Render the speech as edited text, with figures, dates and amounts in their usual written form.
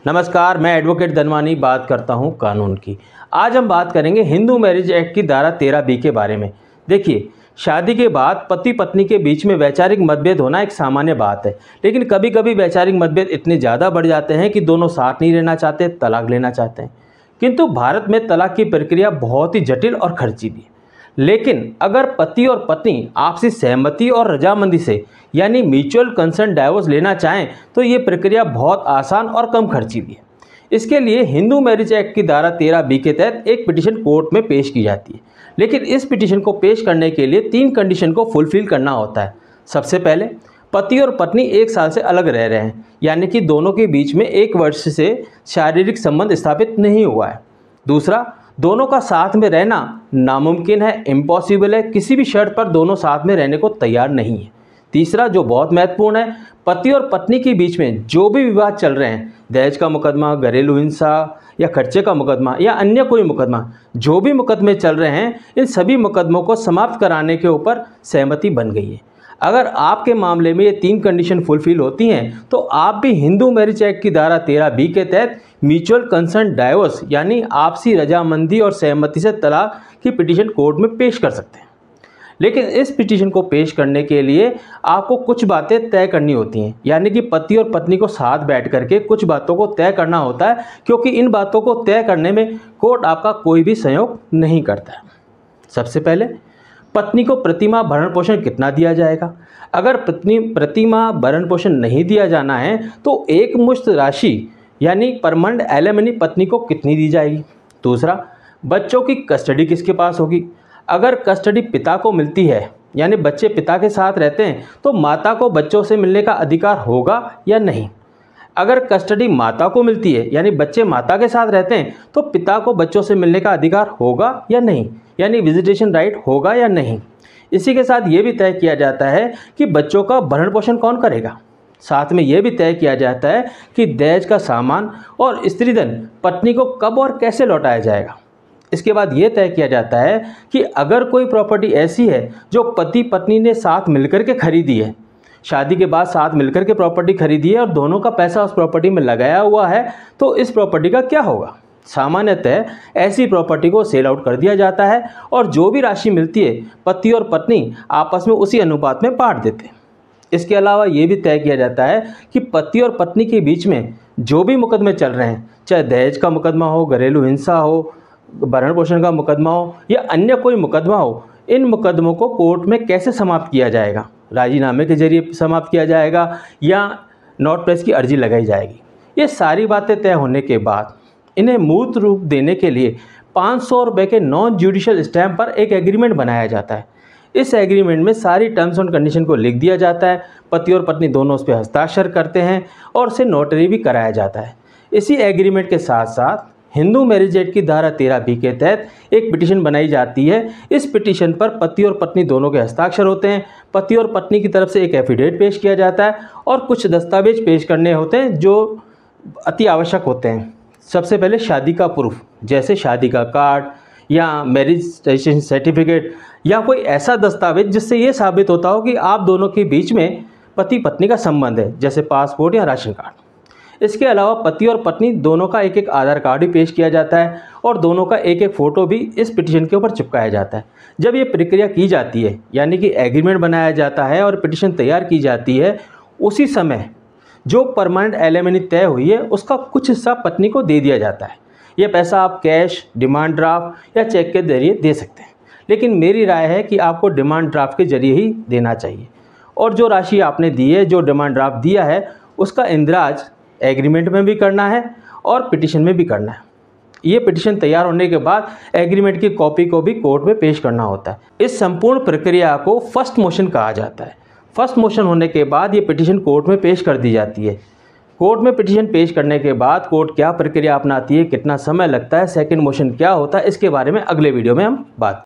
नमस्कार, मैं एडवोकेट धनवानी बात करता हूं कानून की। आज हम बात करेंगे हिंदू मैरिज एक्ट की धारा 13B के बारे में। देखिए, शादी के बाद पति पत्नी के बीच में वैचारिक मतभेद होना एक सामान्य बात है, लेकिन कभी कभी वैचारिक मतभेद इतने ज़्यादा बढ़ जाते हैं कि दोनों साथ नहीं रहना चाहते, तलाक लेना चाहते हैं। किंतु भारत में तलाक की प्रक्रिया बहुत ही जटिल और खर्चीली है। लेकिन अगर पति और पत्नी आपसी सहमति और रजामंदी से यानी म्यूचुअल कंसेंट डाइवोर्स लेना चाहें तो ये प्रक्रिया बहुत आसान और कम खर्चीली है। इसके लिए हिंदू मैरिज एक्ट की धारा 13B के तहत एक पिटीशन कोर्ट में पेश की जाती है, लेकिन इस पिटीशन को पेश करने के लिए 3 कंडीशन को फुलफिल करना होता है। सबसे पहले, पति और पत्नी 1 साल से अलग रह रहे हैं, यानी कि दोनों के बीच में 1 वर्ष से शारीरिक संबंध स्थापित नहीं हुआ है। दूसरा, दोनों का साथ में रहना नामुमकिन है, इम्पॉसिबल है, किसी भी शर्त पर दोनों साथ में रहने को तैयार नहीं है। तीसरा, जो बहुत महत्वपूर्ण है, पति और पत्नी के बीच में जो भी विवाद चल रहे हैं, दहेज का मुकदमा, घरेलू हिंसा या खर्चे का मुकदमा या अन्य कोई मुकदमा, जो भी मुकदमे चल रहे हैं, इन सभी मुकदमों को समाप्त कराने के ऊपर सहमति बन गई है। अगर आपके मामले में ये 3 कंडीशन फुलफिल होती हैं तो आप भी हिंदू मैरिज एक्ट की धारा 13B के तहत म्यूचुअल कंसेंट डाइवोर्स यानी आपसी रजामंदी और सहमति से तलाक की पिटीशन कोर्ट में पेश कर सकते हैं। लेकिन इस पिटीशन को पेश करने के लिए आपको कुछ बातें तय करनी होती हैं, यानी कि पति और पत्नी को साथ बैठ करके कुछ बातों को तय करना होता है, क्योंकि इन बातों को तय करने में कोर्ट आपका कोई भी सहयोग नहीं करता है। सबसे पहले, पत्नी को प्रतिमाह भरण पोषण कितना दिया जाएगा। अगर पत्नी प्रतिमाह भरण पोषण नहीं दिया जाना है तो एक मुश्त राशि यानी परमानेंट एलिमनी पत्नी को कितनी दी जाएगी। दूसरा, बच्चों की कस्टडी किसके पास होगी। अगर कस्टडी पिता को मिलती है यानी बच्चे पिता के साथ रहते हैं तो माता को बच्चों से मिलने का अधिकार होगा या नहीं। अगर कस्टडी माता को मिलती है यानी बच्चे माता के साथ रहते हैं तो पिता को बच्चों से मिलने का अधिकार होगा या नहीं, यानी विजिटेशन राइट होगा या नहीं। इसी के साथ ये भी तय किया जाता है कि बच्चों का भरण पोषण कौन करेगा। साथ में यह भी तय किया जाता है कि दहेज का सामान और स्त्रीधन पत्नी को कब और कैसे लौटाया जाएगा। इसके बाद ये तय किया जाता है कि अगर कोई प्रॉपर्टी ऐसी है जो पति पत्नी ने साथ मिलकर के खरीदी है, शादी के बाद साथ मिलकर के प्रॉपर्टी खरीदी है और दोनों का पैसा उस प्रॉपर्टी में लगाया हुआ है, तो इस प्रॉपर्टी का क्या होगा। सामान्यतः ऐसी प्रॉपर्टी को सेल आउट कर दिया जाता है और जो भी राशि मिलती है पति और पत्नी आपस में उसी अनुपात में बांट देते हैं। इसके अलावा ये भी तय किया जाता है कि पति और पत्नी के बीच में जो भी मुकदमे चल रहे हैं, चाहे दहेज का मुकदमा हो, घरेलू हिंसा हो, भरण पोषण का मुकदमा हो या अन्य कोई मुकदमा हो, इन मुकदमों को कोर्ट में कैसे समाप्त किया जाएगा। राजीनामे के जरिए समाप्त किया जाएगा या नॉट प्रेस की अर्जी लगाई जाएगी। ये सारी बातें तय होने के बाद इन्हें मूर्त रूप देने के लिए 500 रुपये के नॉन जुडिशियल स्टैम्प पर एक एग्रीमेंट बनाया जाता है। इस एग्रीमेंट में सारी टर्म्स एंड कंडीशन को लिख दिया जाता है, पति और पत्नी दोनों उस पर हस्ताक्षर करते हैं और उसे नोटरी भी कराया जाता है। इसी एग्रीमेंट के साथ साथ हिंदू मैरिज एक्ट की धारा 13B के तहत एक पिटीशन बनाई जाती है। इस पिटीशन पर पति और पत्नी दोनों के हस्ताक्षर होते हैं। पति और पत्नी की तरफ से एक एफिडेविट पेश किया जाता है और कुछ दस्तावेज पेश करने होते हैं जो अति आवश्यक होते हैं। सबसे पहले शादी का प्रूफ, जैसे शादी का कार्ड या मैरिज रजिस्ट्रेशन सर्टिफिकेट या कोई ऐसा दस्तावेज जिससे ये साबित होता हो कि आप दोनों के बीच में पति पत्नी का संबंध है, जैसे पासपोर्ट या राशन कार्ड। इसके अलावा पति और पत्नी दोनों का एक आधार कार्ड भी पेश किया जाता है और दोनों का एक फ़ोटो भी इस पिटीशन के ऊपर चिपकाया जाता है। जब ये प्रक्रिया की जाती है यानी कि एग्रीमेंट बनाया जाता है और पिटीशन तैयार की जाती है, उसी समय जो परमानेंट एलिमनी तय हुई है उसका कुछ हिस्सा पत्नी को दे दिया जाता है। यह पैसा आप कैश, डिमांड ड्राफ्ट या चेक के जरिए दे सकते हैं, लेकिन मेरी राय है कि आपको डिमांड ड्राफ्ट के जरिए ही देना चाहिए। और जो राशि आपने दी है, जो डिमांड ड्राफ्ट दिया है, उसका इंदराज एग्रीमेंट में भी करना है और पिटीशन में भी करना है। ये पिटीशन तैयार होने के बाद एग्रीमेंट की कॉपी को भी कोर्ट में पेश करना होता है। इस संपूर्ण प्रक्रिया को फर्स्ट मोशन कहा जाता है। फर्स्ट मोशन होने के बाद ये पिटीशन कोर्ट में पेश कर दी जाती है। कोर्ट में पिटीशन पेश करने के बाद कोर्ट क्या प्रक्रिया अपनाती है, कितना समय लगता है, सेकंड मोशन क्या होता है, इसके बारे में अगले वीडियो में हम बात